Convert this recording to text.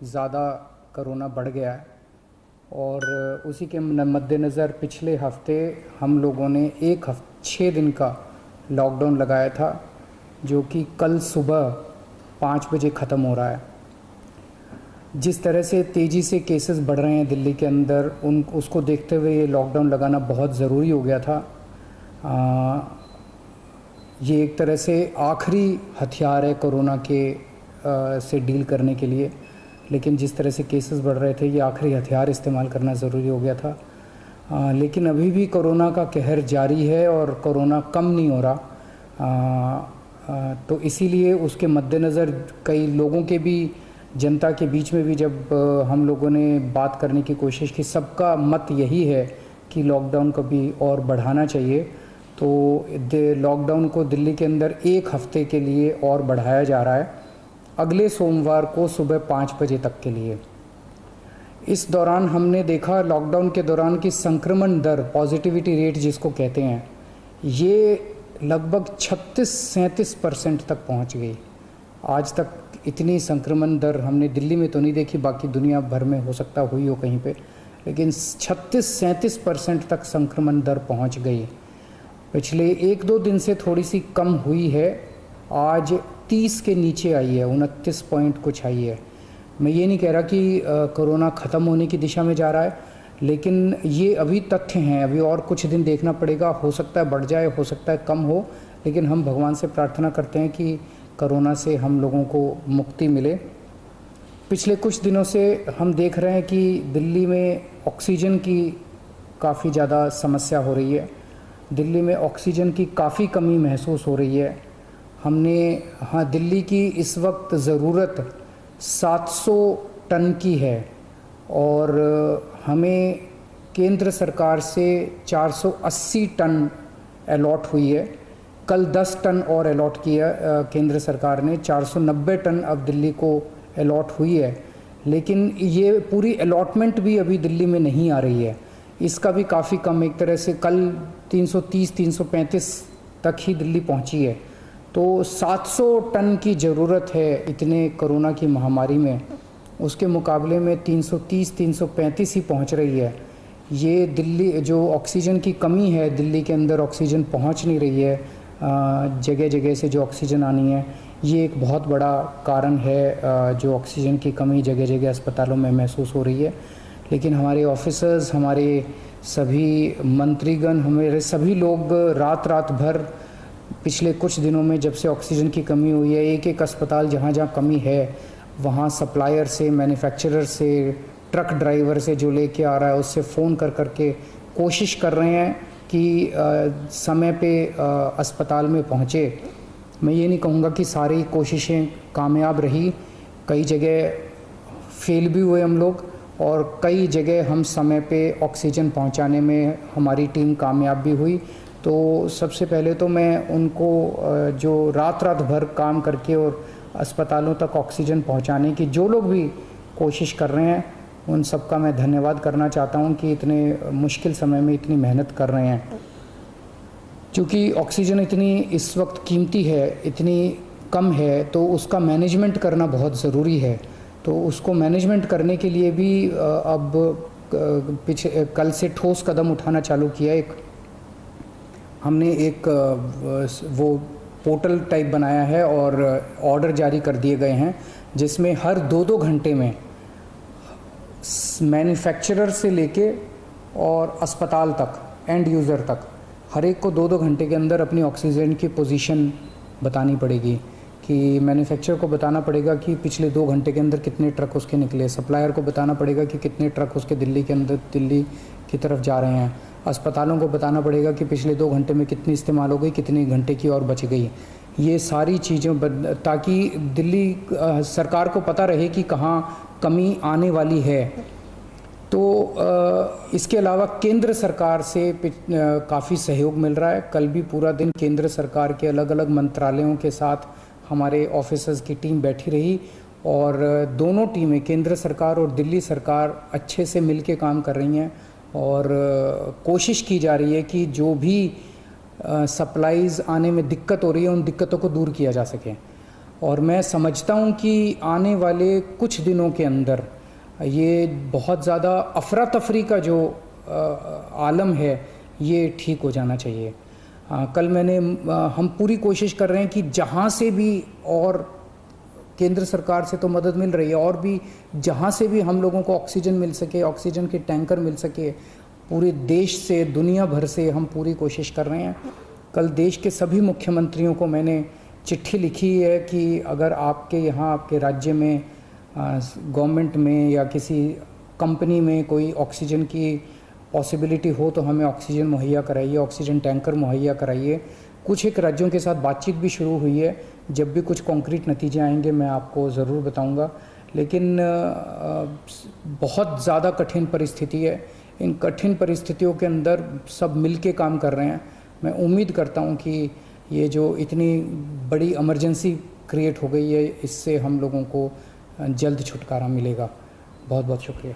ज़्यादा कोरोना बढ़ गया है और उसी के मद्देनज़र पिछले हफ्ते हम लोगों ने 6 दिन का लॉकडाउन लगाया था, जो कि कल सुबह 5 बजे ख़त्म हो रहा है। जिस तरह से तेज़ी से केसेस बढ़ रहे हैं दिल्ली के अंदर, उसको देखते हुए ये लॉकडाउन लगाना बहुत ज़रूरी हो गया था। ये एक तरह से आखिरी हथियार है कोरोना के से डील करने के लिए, लेकिन जिस तरह से केसेस बढ़ रहे थे, ये आखिरी हथियार इस्तेमाल करना ज़रूरी हो गया था। लेकिन अभी भी कोरोना का कहर जारी है और कोरोना कम नहीं हो रहा। तो इसीलिए उसके मद्देनज़र कई लोगों के भी, जनता के बीच में भी जब हम लोगों ने बात करने की कोशिश की, सबका मत यही है कि लॉकडाउन को भी और बढ़ाना चाहिए। तो लॉकडाउन को दिल्ली के अंदर 1 हफ्ते के लिए और बढ़ाया जा रहा है, अगले सोमवार को सुबह 5 बजे तक के लिए। इस दौरान हमने देखा, लॉकडाउन के दौरान की संक्रमण दर, पॉजिटिविटी रेट जिसको कहते हैं, ये लगभग 36-37% तक पहुंच गई। आज तक इतनी संक्रमण दर हमने दिल्ली में तो नहीं देखी, बाकी दुनिया भर में हो सकता हुई हो कहीं पे, लेकिन 36-37% तक संक्रमण दर पहुंच गई। पिछले 1-2 दिन से थोड़ी सी कम हुई है, आज 30 के नीचे आई है, 29 पॉइंट कुछ आई है। मैं ये नहीं कह रहा कि कोरोना ख़त्म होने की दिशा में जा रहा है, लेकिन ये अभी तथ्य हैं, अभी और कुछ दिन देखना पड़ेगा। हो सकता है बढ़ जाए, हो सकता है कम हो, लेकिन हम भगवान से प्रार्थना करते हैं कि कोरोना से हम लोगों को मुक्ति मिले। पिछले कुछ दिनों से हम देख रहे हैं कि दिल्ली में ऑक्सीजन की काफ़ी ज़्यादा समस्या हो रही है। दिल्ली में ऑक्सीजन की काफ़ी कमी महसूस हो रही है। दिल्ली की इस वक्त ज़रूरत 700 टन की है और हमें केंद्र सरकार से 480 टन अलॉट हुई है। कल 10 टन और अलॉट किया केंद्र सरकार ने, 490 टन अब दिल्ली को अलॉट हुई है। लेकिन ये पूरी अलॉटमेंट भी अभी दिल्ली में नहीं आ रही है, इसका भी काफ़ी कम, एक तरह से कल 330-335 तक ही दिल्ली पहुंची है। तो 700 टन की ज़रूरत है इतने कोरोना की महामारी में, उसके मुकाबले में 330-335 ही पहुंच रही है। ये दिल्ली जो ऑक्सीजन की कमी है, दिल्ली के अंदर ऑक्सीजन पहुंच नहीं रही है, जगह जगह से जो ऑक्सीजन आनी है, ये एक बहुत बड़ा कारण है जो ऑक्सीजन की कमी जगह जगह अस्पतालों में महसूस हो रही है। लेकिन हमारे ऑफिसर्स, हमारे सभी मंत्रीगण, हमारे सभी लोग रात भर पिछले कुछ दिनों में, जब से ऑक्सीजन की कमी हुई है, एक अस्पताल जहाँ जहाँ कमी है वहाँ सप्लायर से, मैन्युफैक्चरर से, ट्रक ड्राइवर से जो लेके आ रहा है उससे फ़ोन कर के कोशिश कर रहे हैं कि समय पे अस्पताल में पहुँचे। मैं ये नहीं कहूँगा कि सारी कोशिशें कामयाब रही, कई जगह फेल भी हुए हम लोग, और कई जगह हम समय पे ऑक्सीजन पहुंचाने में हमारी टीम कामयाब भी हुई। तो सबसे पहले तो मैं उनको जो रात भर काम करके और अस्पतालों तक ऑक्सीजन पहुंचाने की जो लोग भी कोशिश कर रहे हैं, उन सबका मैं धन्यवाद करना चाहता हूं कि इतने मुश्किल समय में इतनी मेहनत कर रहे हैं। क्योंकि ऑक्सीजन इतनी इस वक्त कीमती है, इतनी कम है, तो उसका मैनेजमेंट करना बहुत ज़रूरी है। तो उसको मैनेजमेंट करने के लिए भी अब कल से ठोस कदम उठाना चालू किया। हमने एक वो पोर्टल टाइप बनाया है और ऑर्डर जारी कर दिए गए हैं, जिसमें हर 2-2 घंटे में मैन्युफैक्चरर से लेके और अस्पताल तक, एंड यूज़र तक, हर एक को 2-2 घंटे के अंदर अपनी ऑक्सीजन की पोजीशन बतानी पड़ेगी। कि मैन्युफैक्चरर को बताना पड़ेगा कि पिछले 2 घंटे के अंदर कितने ट्रक उसके निकले, सप्लायर को बताना पड़ेगा कि कितने ट्रक उसके दिल्ली की तरफ जा रहे हैं, अस्पतालों को बताना पड़ेगा कि पिछले 2 घंटे में कितनी इस्तेमाल हो गई, कितने घंटे की और बच गई। ये सारी चीज़ें ताकि दिल्ली सरकार को पता रहे कि कहाँ कमी आने वाली है। तो इसके अलावा केंद्र सरकार से काफ़ी सहयोग मिल रहा है। कल भी पूरा दिन केंद्र सरकार के अलग अलग मंत्रालयों के साथ हमारे ऑफिसर्स की टीम बैठी रही और दोनों टीमें, केंद्र सरकार और दिल्ली सरकार, अच्छे से मिलके काम कर रही हैं और कोशिश की जा रही है कि जो भी सप्लाईज़ आने में दिक्कत हो रही है उन दिक्कतों को दूर किया जा सके। और मैं समझता हूँ कि आने वाले कुछ दिनों के अंदर ये बहुत ज़्यादा अफरा तफरी का जो आलम है ये ठीक हो जाना चाहिए। कल हम पूरी कोशिश कर रहे हैं कि जहाँ से भी, और केंद्र सरकार से तो मदद मिल रही है, और भी जहाँ से भी हम लोगों को ऑक्सीजन मिल सके, ऑक्सीजन के टैंकर मिल सके, पूरे देश से, दुनिया भर से हम पूरी कोशिश कर रहे हैं। कल देश के सभी मुख्यमंत्रियों को मैंने चिट्ठी लिखी है कि अगर आपके यहाँ, आपके राज्य में, गवर्नमेंट में या किसी कंपनी में कोई ऑक्सीजन की पॉसिबिलिटी हो तो हमें ऑक्सीजन मुहैया कराइए, ऑक्सीजन टैंकर मुहैया कराइए। कुछ एक राज्यों के साथ बातचीत भी शुरू हुई है, जब भी कुछ कॉन्क्रीट नतीजे आएंगे मैं आपको ज़रूर बताऊंगा। लेकिन बहुत ज़्यादा कठिन परिस्थिति है। इन कठिन परिस्थितियों के अंदर सब मिल के काम कर रहे हैं। मैं उम्मीद करता हूं कि ये जो इतनी बड़ी इमरजेंसी क्रिएट हो गई है, इससे हम लोगों को जल्द छुटकारा मिलेगा। बहुत बहुत शुक्रिया।